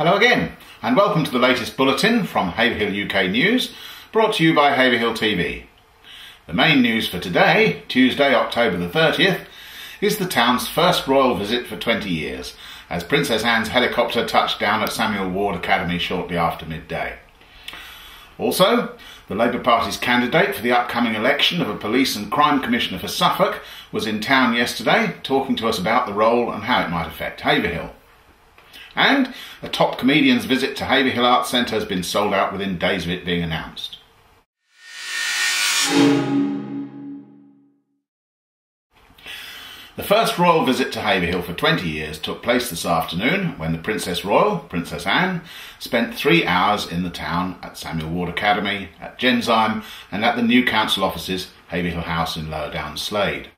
Hello again, and welcome to the latest bulletin from Haverhill UK News, brought to you by Haverhill TV. The main news for today, Tuesday, October the 30th, is the town's first royal visit for 20 years, as Princess Anne's helicopter touched down at Samuel Ward Academy shortly after midday. Also, the Labour Party's candidate for the upcoming election of a Police and Crime Commissioner for Suffolk was in town yesterday, talking to us about the role and how it might affect Haverhill. And a top comedian's visit to Haverhill Arts Centre has been sold out within days of it being announced. The first royal visit to Haverhill for 20 years took place this afternoon when the Princess Royal, Princess Anne, spent 3 hours in the town at Samuel Ward Academy, at Genzyme and at the new council offices, Haverhill House in Lower Down Slade.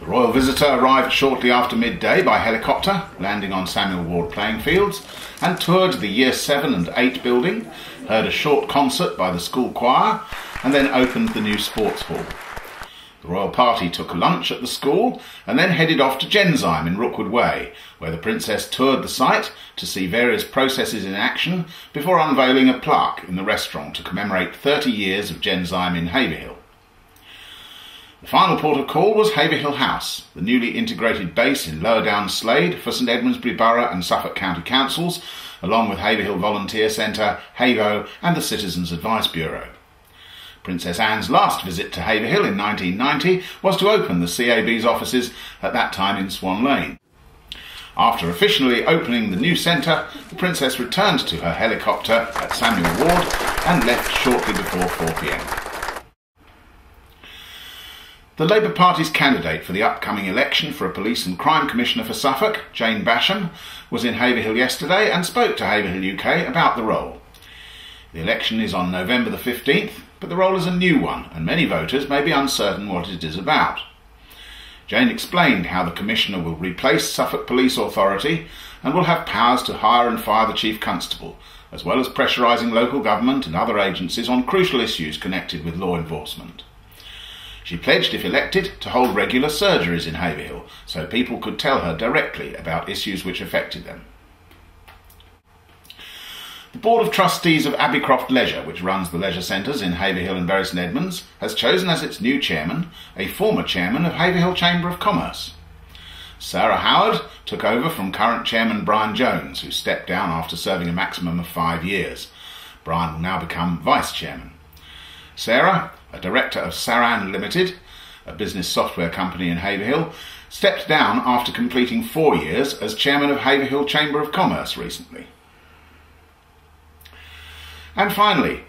The royal visitor arrived shortly after midday by helicopter, landing on Samuel Ward playing fields, and toured the Year 7 and 8 building, heard a short concert by the school choir, and then opened the new sports hall. The royal party took lunch at the school and then headed off to Genzyme in Rookwood Way, where the princess toured the site to see various processes in action before unveiling a plaque in the restaurant to commemorate 30 years of Genzyme in Haverhill. The final port of call was Haverhill House, the newly integrated base in Lower Down Slade for St Edmundsbury Borough and Suffolk County Councils, along with Haverhill Volunteer Centre, Havo and the Citizens Advice Bureau. Princess Anne's last visit to Haverhill in 1990 was to open the CAB's offices, at that time in Swan Lane. After officially opening the new centre, the Princess returned to her helicopter at Samuel Ward and left shortly before 4 p.m. The Labour Party's candidate for the upcoming election for a Police and Crime Commissioner for Suffolk, Jane Basham, was in Haverhill yesterday and spoke to Haverhill UK about the role. The election is on November the 15th, but the role is a new one and many voters may be uncertain what it is about. Jane explained how the Commissioner will replace Suffolk Police Authority and will have powers to hire and fire the Chief Constable, as well as pressurising local government and other agencies on crucial issues connected with law enforcement. She pledged, if elected, to hold regular surgeries in Haverhill so people could tell her directly about issues which affected them. The Board of Trustees of Abbeycroft Leisure, which runs the leisure centres in Haverhill and Bury St Edmunds, has chosen as its new chairman a former chairman of Haverhill Chamber of Commerce. Sarah Howard took over from current chairman Brian Jones, who stepped down after serving a maximum of 5 years. Brian will now become vice chairman. Sarah, a director of Saran Limited, a business software company in Haverhill, stepped down after completing 4 years as chairman of Haverhill Chamber of Commerce recently. And finally,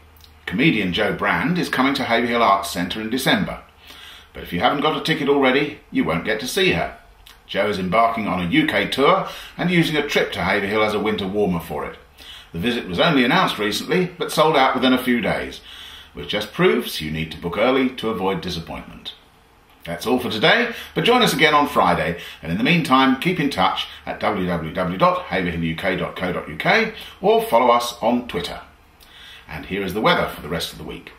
comedian Jo Brand is coming to Haverhill Arts Centre in December. But if you haven't got a ticket already, you won't get to see her. Jo is embarking on a UK tour and using a trip to Haverhill as a winter warmer for it. The visit was only announced recently, but sold out within a few days, which just proves you need to book early to avoid disappointment. That's all for today, but join us again on Friday, and in the meantime keep in touch at www.haverhilluk.co.uk or follow us on Twitter. And here is the weather for the rest of the week.